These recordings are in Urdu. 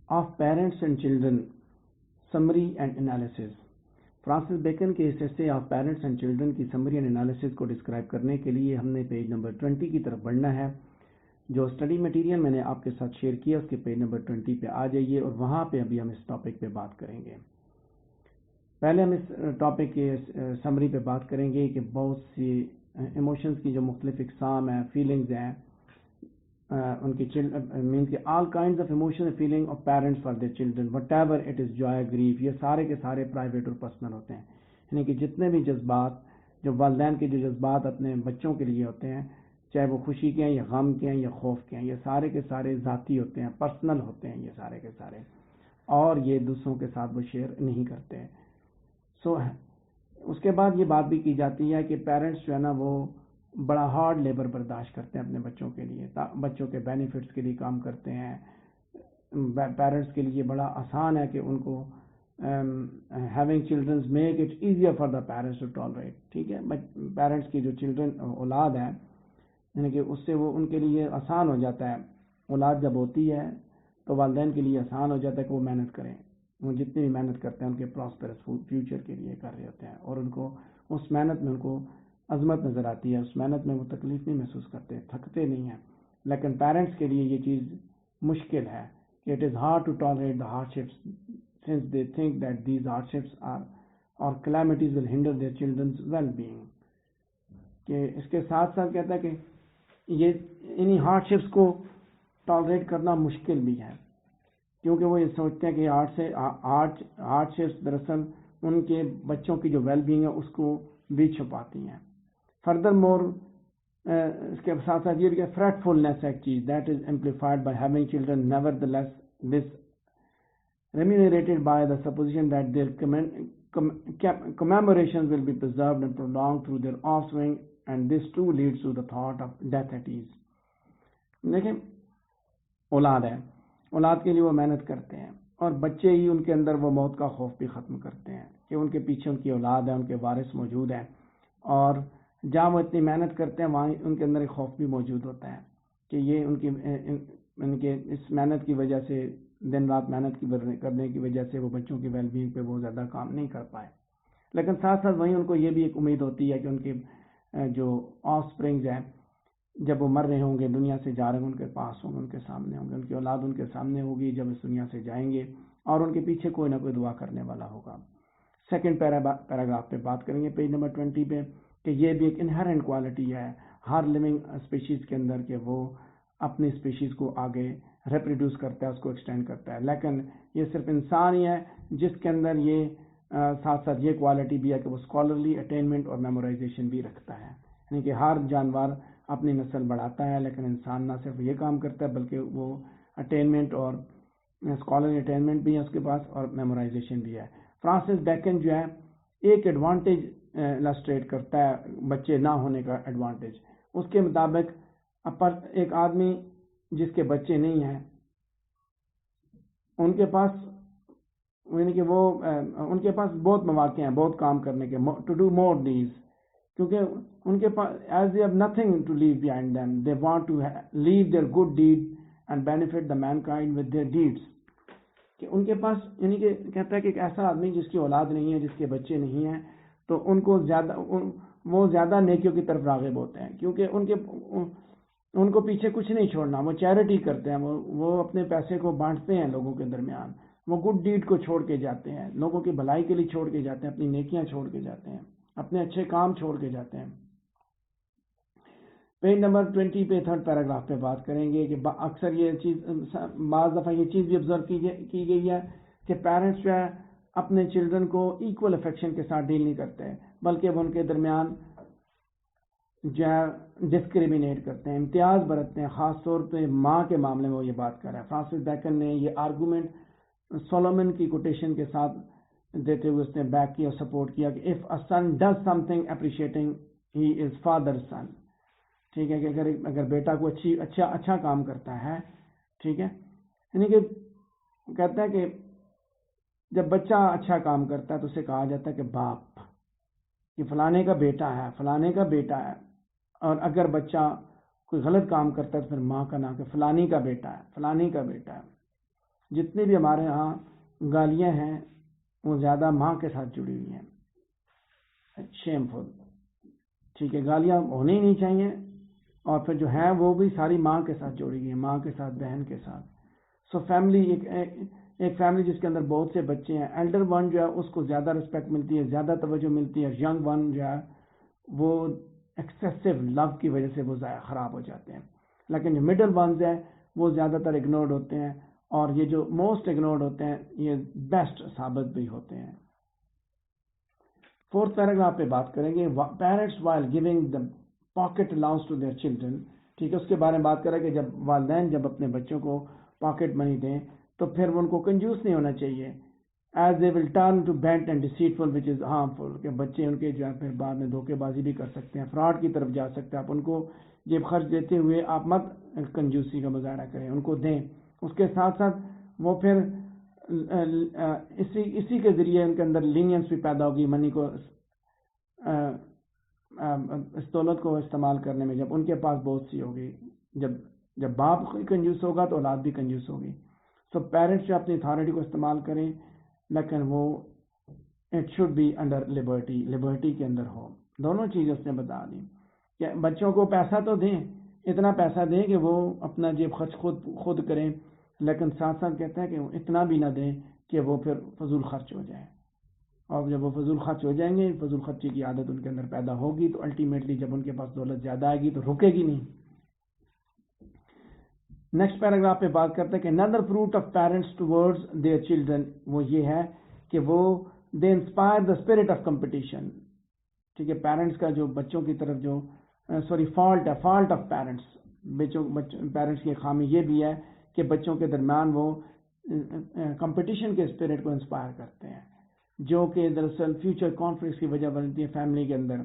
Of parents and children summary and analysis. Francis Bacon کے اس essay of parents and children کی سمری اینڈ انالیسز کو ڈسکرائب کرنے کے لیے ہم نے پیج نمبر 20 کی طرف بڑھنا ہے. جو اسٹڈی مٹیریل میں نے آپ کے ساتھ شیئر کیا اس کے پیج نمبر 20 پہ آ جائیے اور وہاں پہ ابھی ہم اس ٹاپک پہ بات کریں گے. پہلے ہم اس ٹاپک کے سمری پہ بات کریں گے کہ بہت سی ایموشنز کی جو مختلف اقسام ہیں، فیلنگز ہیں، ان کی مینس کہ all kinds of emotion and feeling of parents for their children whatever it is joy grief, یہ سارے کے سارے پرائیویٹ اور پرسنل ہوتے ہیں. یعنی کہ جتنے بھی جذبات، جو والدین کے جو جذبات اپنے بچوں کے لیے ہوتے ہیں، چاہے وہ خوشی کے ہیں یا غم کے ہیں یا خوف کے ہیں، یہ سارے کے سارے ذاتی ہوتے ہیں، پرسنل ہوتے ہیں یہ سارے کے سارے، اور یہ دوسروں کے ساتھ وہ شیئر نہیں کرتے. اس کے بعد یہ بات بھی کی جاتی ہے کہ پیرنٹس جو ہے نا وہ بڑا ہارڈ لیبر برداشت کرتے ہیں اپنے بچوں کے لیے، بچوں کے بینیفٹس کے لیے کام کرتے ہیں. پیرنٹس کے لیے بڑا آسان ہے کہ ان کو having childrens make it easier for the parents to tolerate. ٹھیک ہے، پیرنٹس کی جو چلڈرن اولاد ہے، یعنی کہ اس سے وہ ان کے لیے آسان ہو جاتا ہے. اولاد جب ہوتی ہے تو والدین کے لیے آسان ہو جاتا ہے کہ وہ محنت کریں. وہ جتنی بھی محنت کرتے ہیں ان کے پراسپرس فیوچر کے لیے کر رہے ہوتے ہیں، اور ان کو اس محنت میں ان کو عظمت نظر آتی ہے، اس محنت میں وہ تکلیف نہیں محسوس کرتے، تھکتے نہیں ہیں. لیکن پیرنٹس کے لیے یہ چیز مشکل ہے کہ it is hard to tolerate the hardships since they think that these hardships are اور calamities will hinder their childrens well being. کہ اس کے ساتھ ساتھ کہتا ہے کہ یہ انہی ہارڈشپس کو ٹالریٹ کرنا مشکل بھی ہے، کیونکہ وہ یہ سوچتے ہیں کہ ہارڈشپس دراصل ان کے بچوں کی جو ویل بینگ ہے اس کو بھی چھپاتی ہیں. فردر مور اس کے ساتھ ساتھ یہ بھی کہ فریٹ فلنس ایک چیز that is amplified by having children nevertheless this remunerated by the supposition that their commemorations will be preserved and prolonged through their offspring, and this too leads to the thought of death at ease. دیکھیں، اولاد ہے، اولاد کے لیے وہ محنت کرتے ہیں، اور بچے ہی ان کے اندر وہ موت کا خوف بھی ختم کرتے ہیں کہ ان کے پیچھے ان کی اولاد ہے، ان کے وارث موجود ہیں، اور جہاں وہ اتنی محنت کرتے ہیں وہاں ان کے اندر ایک خوف بھی موجود ہوتا ہے کہ یہ ان کے اس محنت کی وجہ سے، دن رات محنت کرنے کی وجہ سے وہ بچوں کی ویل بینگ پہ بہت زیادہ کام نہیں کر پائے. لیکن ساتھ ساتھ وہیں ان کو یہ بھی ایک امید ہوتی ہے کہ ان کے جو آف سپرنگز ہیں جب وہ مر رہے ہوں گے، دنیا سے جا رہے ہوں، ان کے پاس ہوں گے، ان کے سامنے ہوں گے، ان کی اولاد ان کے سامنے ہوگی جب اس دنیا سے جائیں گے، اور ان کے پیچھے کوئی نہ کوئی دعا کرنے والا ہوگا. سیکنڈ پیراگراف پہ بات کریں گے پیج نمبر 20 پہ کہ یہ بھی ایک انہرنٹ کوالٹی ہے ہر لیونگ اسپیشیز کے اندر کہ وہ اپنی اسپیشیز کو آگے ریپروڈیوس کرتا ہے، اس کو ایکسٹینڈ کرتا ہے. لیکن یہ صرف انسان ہی ہے جس کے اندر یہ ساتھ ساتھ یہ کوالٹی بھی ہے کہ وہ اسکالرلی اٹینمنٹ اور میمورائزیشن بھی رکھتا ہے. یعنی کہ ہر جانور اپنی نسل بڑھاتا ہے، لیکن انسان نہ صرف یہ کام کرتا ہے بلکہ وہ اٹینمنٹ اور اسکالرلی اٹینمنٹ بھی ہے اس کے پاس، اور میمورائزیشن بھی ہے. فرانسس بیکن جو ہے ایک ایڈوانٹیج السٹریٹ کرتا ہے بچے نہ ہونے کا ایڈوانٹیج. اس کے مطابق ایک آدمی جس کے بچے نہیں ہیں ان کے پاس، یعنی کہ وہ ان کے پاس بہت مواقع ہیں بہت کام کرنے کے، ٹو ڈو مور ڈیز، کیونکہ ان کے پاس as they have nothing to leave behind them, they want to leave their good deed and benefit the mankind with their deeds. کہ ان کے پاس، یعنی کہ کہتا ہے کہ ایک ایسا آدمی جس کی اولاد نہیں ہے، جس کے بچے نہیں ہیں، تو ان کو وہ زیادہ نیکیوں کی طرف راغب ہوتے ہیں، کیونکہ ان کو پیچھے کچھ نہیں چھوڑنا. وہ چیریٹی کرتے ہیں، وہ اپنے پیسے کو بانٹتے ہیں لوگوں کے درمیان، وہ گڈ ڈیڈ کو چھوڑ کے جاتے ہیں، لوگوں کی بھلائی کے لیے چھوڑ کے جاتے ہیں، اپنی نیکیاں چھوڑ کے جاتے ہیں، اپنے اچھے کام چھوڑ کے جاتے ہیں. پیج نمبر 20 پہ تھرڈ پیراگراف پہ بات کریں گے کہ اکثر یہ چیز، بعض دفعہ یہ چیز بھی آبزرو کی گئی ہے کہ پیرنٹس جو ہے اپنے چلڈرن کو ایکول افیکشن کے ساتھ ڈیل نہیں کرتے ہیں، بلکہ وہ ان کے درمیان جو ہے ڈسکریمنیٹ کرتے ہیں، امتیاز برتتے ہیں. خاص طور پہ ماں کے معاملے میں وہ یہ بات کر رہا ہے. فرانسس بیکن نے یہ آرگومنٹ سولومن کی کوٹیشن کے ساتھ دیتے ہوئے اس نے بیک کیا اور سپورٹ کیا کہ if a son does something appreciating his father son. ٹھیک ہے، کہ اگر بیٹا کو اچھا کام کرتا ہے، ٹھیک ہے، یعنی کہ کہتا ہے کہ جب بچہ اچھا کام کرتا ہے تو اسے کہا جاتا ہے کہ باپ، کہ فلانے کا بیٹا ہے، فلانے کا بیٹا ہے. اور اگر بچہ کوئی غلط کام کرتا ہے تو پھر ماں کا نام کہ فلانی کا بیٹا ہے، فلانی کا بیٹا ہے. جتنی بھی ہمارے ہاں گالیاں ہیں وہ زیادہ ماں کے ساتھ جڑی ہوئی ہیں. شیم فل. ٹھیک ہے, گالیاں ہونی ہی نہیں چاہیے, اور پھر جو ہے وہ بھی ساری ماں کے ساتھ جوڑی گئی ہیں, ماں کے ساتھ, بہن کے ساتھ. سو فیملی ایک فیملی جس کے اندر بہت سے بچے ہیں, ایلڈر ون جو ہے اس کو زیادہ رسپیکٹ ملتی ہے, زیادہ توجہ ملتی ہے. ینگ ون جو ہے وہ ایکسیسو لو کی وجہ سے وہ خراب ہو جاتے ہیں. لیکن جو مڈل ونز ہیں وہ زیادہ تر اگنورڈ ہوتے ہیں, اور یہ جو موسٹ اگنورڈ ہوتے ہیں یہ بیسٹ ثابت بھی ہوتے ہیں. فورتھ پیراگراف پہ بات کریں گے, parents while giving the pocket allowance to their children. ٹھیک ہے, اس کے بارے میں بات کریں کہ جب والدین جب اپنے بچوں کو پاکٹ منی دیں تو پھر ان کو کنجوس نہیں ہونا چاہیے. As they will turn to bent and deceitful which is harmful, کہ بچے ان کے جو ہے پھر بعد میں دھوکے بازی بھی کر سکتے ہیں, فراڈ کی طرف جا سکتے ہیں. آپ ان کو جیب خرچ دیتے ہوئے آپ مت کنجوسی کا مظاہرہ کریں, ان کو دیں. اس کے ساتھ ساتھ وہ پھر اسی کے ذریعے ان کے اندر لینینس بھی پیدا ہوگی منی کو, اس دولت کو استعمال کرنے میں. جب ان کے پاس بہت سی ہوگی, جب باپ کنجوس ہوگا تو اولاد بھی کنجوس ہوگی. سو پیرنٹس جو اپنی اتھارٹی کو استعمال کریں, لیکن وہ it should be under liberty کے اندر ہو. دونوں چیزیں اس نے بتا دی کہ بچوں کو پیسہ تو دیں, اتنا پیسہ دیں کہ وہ اپنا جیب خرچ خود کریں, لیکن ساتھ ساتھ کہتا ہے کہ اتنا بھی نہ دیں کہ وہ پھر فضول خرچ ہو جائے. اور جب وہ فضول خرچ ہو جائیں گے, فضول خرچی کی عادت ان کے اندر پیدا ہوگی, تو الٹیمیٹلی جب ان کے پاس دولت زیادہ آئے گی تو رکے گی نہیں. نیکسٹ پیراگراف پہ بات کرتے ہیں کہ another fruit of parents towards their children, وہ یہ ہے کہ وہ they inspire the spirit of competition. ٹھیک ہے, پیرنٹس کا جو بچوں کی طرف جو فالٹ آف پیرنٹس کی خامی یہ بھی ہے کہ بچوں کے درمیان وہ کمپٹیشن کے اسپرٹ کو انسپائر کرتے ہیں, جو کہ دراصل فیوچر کانفلکٹس کی وجہ بنتی ہے فیملی کے اندر.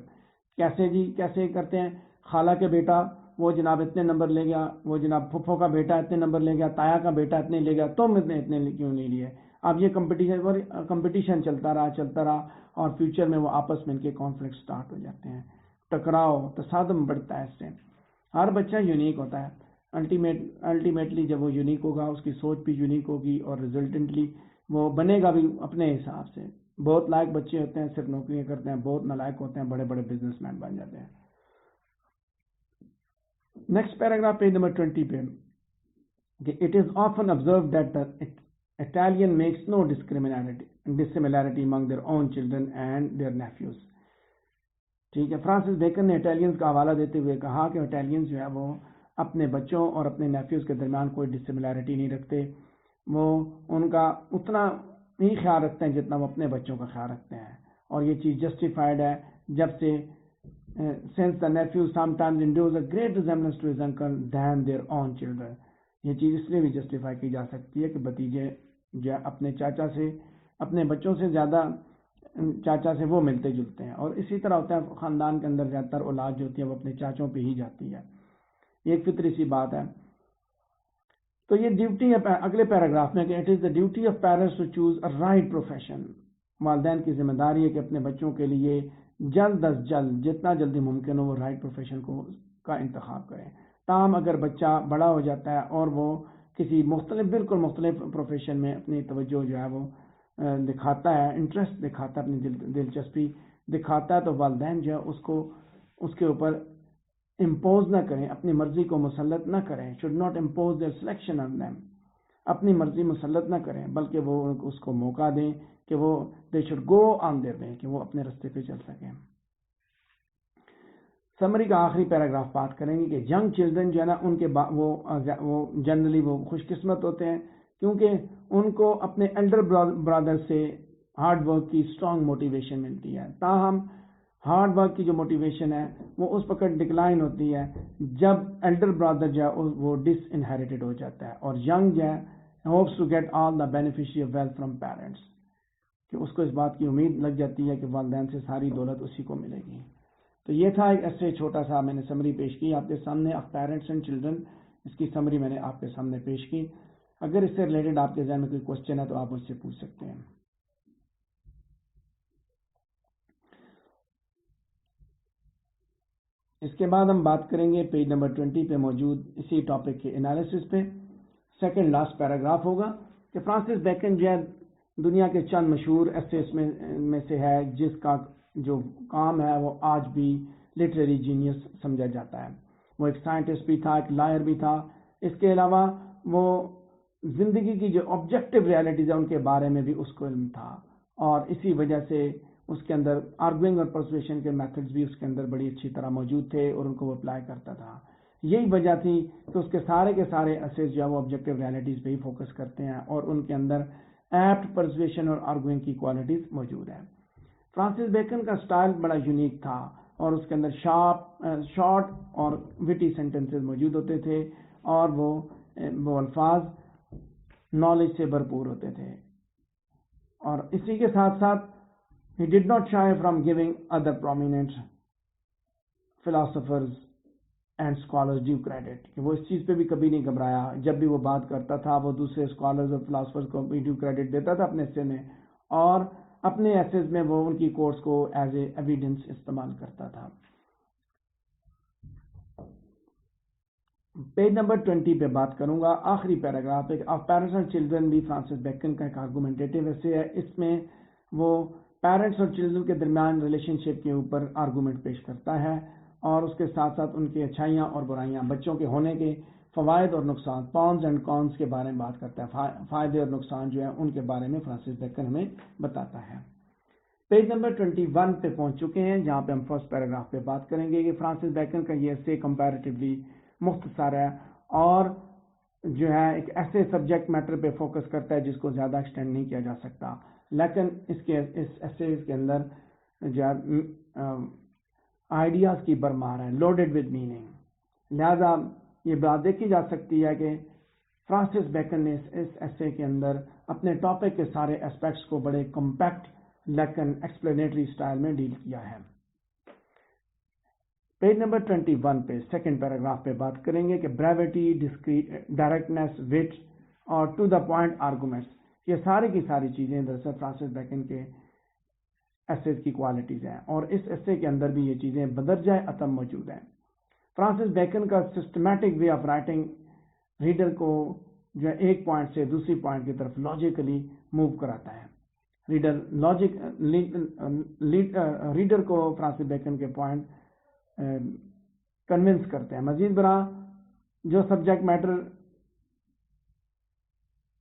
کیسے کرتے ہیں, خالہ کے بیٹا وہ جناب اتنے نمبر لے گیا, وہ جناب پھپھو کا بیٹا اتنے نمبر لے گیا, تایا کا بیٹا اتنے لے گیا, تم اتنے کیوں نہیں لیے. اب یہ کمپٹیشن چلتا رہا, اور فیوچر میں وہ آپس میں ان کے کانفلکٹ سٹارٹ ہو جاتے ہیں, ٹکراؤ تصادم بڑھتا ہے. اس سے ہر بچہ یونیک ہوتا ہے. الٹیمیٹلی جب وہ یونیک ہوگا اس کی سوچ بھی یونیک ہوگی, اور ریزلٹنٹلی وہ بنے گا بھی اپنے حساب سے. بہت لائق بچے ہوتے ہیں صرف نوکریاں کرتے ہیں, بہت نالائق ہوتے ہیں بڑے بڑے بزنس مین بن جاتے ہیں. نیکسٹ پیراگراف پیج نمبر 20 پہ کہ it is often observed that the Italian makes no dissimilarity among their own children and their nephews. ٹھیک ہے, فرانسس بیکن نے اٹیلینز کا حوالہ دیتے ہوئے کہا کہ اٹیلینز جو ہے وہ اپنے بچوں اور اپنے نیفیوز کے درمیان کوئی ڈسملیرٹی نہیں رکھتے. وہ ان کا اتنا نہیں خیال رکھتے ہیں جتنا وہ اپنے بچوں کا خیال رکھتے ہیں, اور یہ چیز جسٹیفائڈ ہے جب سے since the nephew sometimes endures a great resemblance to his uncle than their own children. یہ چیز اس لیے بھی جسٹیفائی کی جا سکتی ہے کہ بھتیجے جو اپنے چاچا سے, اپنے بچوں سے زیادہ چاچا سے وہ ملتے جلتے ہیں, اور اسی طرح ہوتا ہے خاندان کے اندر زیادہ تر اولاد جو ہوتی ہے وہ اپنے چاچوں پہ ہی جاتی ہے. یہ ایک فطری سی بات ہے. تو یہ ڈیوٹی ہے اگلے پیراگراف میں کہ it is the duty of parents to choose a right profession. والدین کی ذمہ داری ہے کہ اپنے بچوں کے لیے جلد از جلد جتنا جلدی ممکن ہو وہ رائٹ پروفیشن کا انتخاب کریں. تاہم اگر بچہ بڑا ہو جاتا ہے اور وہ کسی بالکل مختلف پروفیشن میں اپنی توجہ جو ہے وہ دکھاتا ہے, انٹرسٹ دکھاتا ہے, اپنی دلچسپی دکھاتا ہے, تو والدین جو ہے اس کے اوپر امپوز نہ کریں, اپنی مرضی کو مسلط نہ کریں. Should not impose their selection on them. اپنی مرضی مسلط نہ کریں بلکہ وہ اس کو موقع دیں کہ وہ they should go on their way, کہ وہ اپنے رستے پہ چل سکیں. سمری کا آخری پیراگراف بات کریں گے کہ ینگ چلڈرن جو ہے نا ان کے وہ جنرلی وہ خوش قسمت ہوتے ہیں کیونکہ ان کو اپنے ایلڈر برادر سے ہارڈ ورک کی اسٹرانگ موٹیویشن ملتی ہے. تاہم ہارڈ ورک کی جو موٹیویشن ہے وہ اس وقت ڈکلائن ہوتی ہے جب ایلڈر برادر جو ہے وہ ڈس انہیریٹڈ ہو جاتا ہے, اور ینگ جو ہے hopes to get all the beneficiary of wealth from parents, کہ اس کو اس بات کی امید لگ جاتی ہے کہ والدین سے ساری دولت اسی کو ملے گی. تو یہ تھا ایک ایسے چھوٹا سا میں نے سمری پیش کی آپ کے سامنے آف پیرنٹس اینڈ چلڈرن. اس کی سمری میں نے آپ کے سامنے پیش کی. اگر اس سے ریلیٹڈ آپ کے ذہن میں کوئی کوشچن ہے تو آپ مجھ سے پوچھ سکتے ہیں. اس کے بعد ہم بات کریں گے پیج نمبر 20 پہ موجود اسی ٹاپک کے انالیسس پہ. سیکنڈ لاسٹ پیراگراف ہوگا کہ فرانسس بیکن جو ہے دنیا کے چند مشہور ایسیس میں سے ہے جس کا جو کام ہے وہ آج بھی لٹریری جینیس سمجھا جاتا ہے. وہ ایک سائنٹسٹ بھی تھا, ایک لائر بھی تھا. اس کے علاوہ وہ زندگی کی جو آبجیکٹو ریالٹیز ہیں ان کے بارے میں بھی اس کو علم تھا, اور اسی وجہ سے اس کے اندر آرگوئنگ اور پرسویشن کے میتھڈز بھی اس کے اندر بڑی اچھی طرح موجود تھے اور ان کو وہ اپلائی کرتا تھا. یہی وجہ تھی کہ اس کے سارے ایسیز جو ہے وہ آبجیکٹو ریالٹیز پہ ہی فوکس کرتے ہیں اور ان کے اندر ایپٹ پرسویشن اور آرگوئنگ کی کوالٹیز موجود ہیں. فرانسس بیکن کا سٹائل بڑا یونیک تھا اور اس کے اندر شارٹ اور وٹی سینٹنسز موجود ہوتے تھے اور وہ الفاظ نالج سے بھرپور ہوتے تھے. اور اسی کے ساتھ ساتھ he did not shy from giving other prominent philosophers and scholars due credit. کہ وہ اس چیز پہ بھی کبھی نہیں گھبرایا, جب بھی وہ بات کرتا تھا وہ دوسرے اسکالرز اور فلاسفرز کو بھی ڈیو کریڈٹ دیتا تھا اپنے ایسے میں, اور اپنے ایسیز میں وہ ان کی کوٹس کو ایز اے ایویڈنس استعمال کرتا تھا. پیج نمبر 20 پہ بات کروں گا, آخری پیراگراف ہے. آف پیرنٹس اینڈ چلڈرن بھی فرانسس بیکن کا ایک آرگومنٹیٹیو ایسے ہے. اس میں وہ پیرنٹس اور چلڈرن کے درمیان ریلیشن شپ کے اوپر آرگومنٹ پیش کرتا ہے اور اس کے ساتھ ساتھ ان کی اچھائیاں اور برائیاں, بچوں کے ہونے کے فوائد اور نقصان, پونز اینڈ کونز کے بارے میں بات کرتا ہے. فائدے اور نقصان جو ہیں ان کے بارے میں فرانسس بیکن ہمیں بتاتا ہے. پیج نمبر 21 پہ پہنچ چکے ہیں جہاں پہ ہم فرسٹ پیراگراف پہ بات کریں گے کہ فرانسس بیکن کا یہ ایسے کمپیریٹیولی مختصر ہے اور جو ہے ایک ایسے سبجیکٹ میٹر پہ فوکس کرتا ہے جس کو زیادہ ایکسٹینڈ نہیں کیا جا سکتا, لیکن اس ایسے کے اندر جو ہے آئیڈیاز کی برمار ہے, لوڈڈ ود میننگ. لہذا یہ بات دیکھی جا سکتی ہے کہ فرانسس بیکن نے اس ایسے کے اندر اپنے ٹاپک کے سارے اسپیکٹس کو بڑے کمپیکٹ لیکن ایکسپلینیٹری سٹائل میں ڈیل کیا ہے. پیج نمبر 21 پہ سیکنڈ پیراگراف پہ بات کریں گے کہ بریوٹی, ڈائریکٹنیس, وٹ اور ٹو دا پوائنٹ آرگومنٹس, یہ ساری کی ساری چیزیں دراصل فرانسس بیکن کے ایسیز کی کوالٹیز ہیں اور اس ایسے کے اندر بھی یہ چیزیں بدرجہ اتم موجود ہیں. فرانسس بیکن کا systematic way of writing reader کو جو ہے ایک پوائنٹ سے دوسری پوائنٹ کی طرف لاجیکلی موو کراتا ہے. ریڈر کو فرانسس بیکن کے پوائنٹ کنونس کرتے ہیں. مزید برآں جو subject matter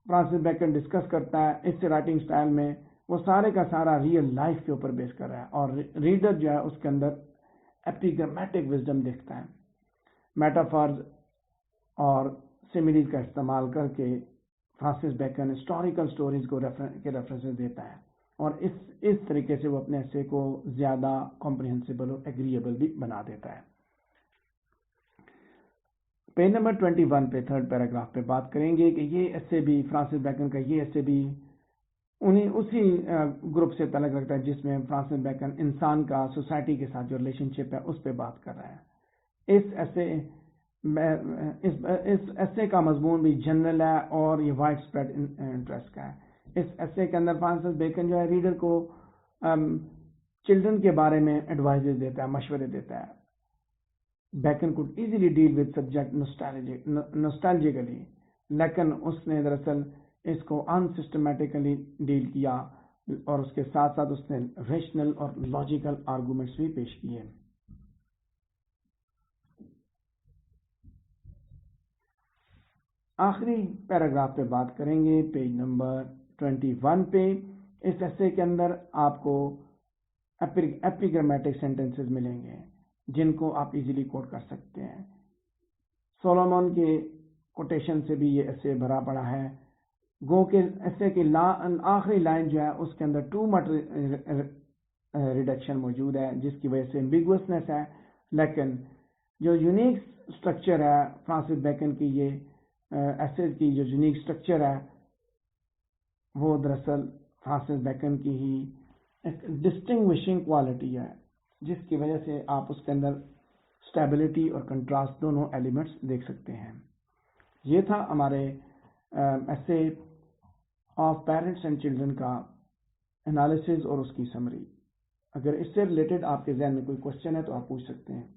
Francis Bacon discuss کرتا ہے اس سے رائٹنگ سٹائل میں وہ سارے کا سارا ریئل لائف کے اوپر بیس کر رہا ہے اور ریڈر جو ہے اس کے اندر ایپیگرامیٹک وزڈم دیکھتا ہے. میٹافارز اور سیملیز کا استعمال کر کے فرانسس بیکن ہسٹوریکل سٹوریز کو ریفرنسز دیتا ہے اور اس طریقے سے وہ اپنے ایسے کو زیادہ کمپریہنسیبل اور ایگریبل بھی بنا دیتا ہے. پیج نمبر 21 پہ تھرڈ پیراگراف پہ بات کریں گے کہ یہ ایسے بھی فرانسس بیکن کا یہ ایسے بھی اسی گروپ سے تعلق رکھتا ہے جس میں فرانسس بیکن انسان کا سوسائٹی کے ساتھ جو ریلیشن شپ ہے اس پہ بات کر رہا ہے. اس ایسے کا مضمون بھی جنرل ہے اور یہ وائڈ اسپریڈ انٹرسٹ کا ہے. اس ایسے کے اندر فرانسس بیکن جو ہے ریڈر کو چلڈرن کے بارے میں ایڈوائزز دیتا ہے, مشورے دیتا ہے. Bacon could easily deal with subject nostalgically, لیکن اس نے دراصل اس کو انسسٹمیٹکلی ڈیل کیا اور اس کے ساتھ ساتھ اس نے ریشنل اور لاجیکل آرگومنٹس بھی پیش کیے. آخری پیراگراف پہ بات کریں گے پیج نمبر 21 پہ. اس ایسے کے اندر آپ کو ایپیگرامیٹک سینٹنسز ملیں گے جن کو آپ ایزیلی کوٹ کر سکتے ہیں. سولومون کے کوٹیشن سے بھی یہ ایسے بھرا پڑا ہے. گو کے ایسے کی آخری لائن جو ہے اس کے اندر ٹو مٹ ریڈکشن موجود ہے جس کی وجہ سے ایمبیگوسنس ہے, لیکن جو یونیک سٹرکچر ہے فرانسس بیکن کی یہ ایسے کی جو یونیک سٹرکچر ہے وہ دراصل فرانسس بیکن کی ہی ایک ڈسٹنگوشنگ کوالٹی ہے جس کی وجہ سے آپ اس کے اندر اسٹیبلٹی اور کنٹراسٹ دونوں ایلیمنٹس دیکھ سکتے ہیں. یہ تھا ہمارے ایسے آف پیرنٹس اینڈ چلڈرن کا انالیسز اور اس کی سمری. اگر اس سے ریلیٹڈ آپ کے ذہن میں کوئی کوشچن ہے تو آپ پوچھ سکتے ہیں.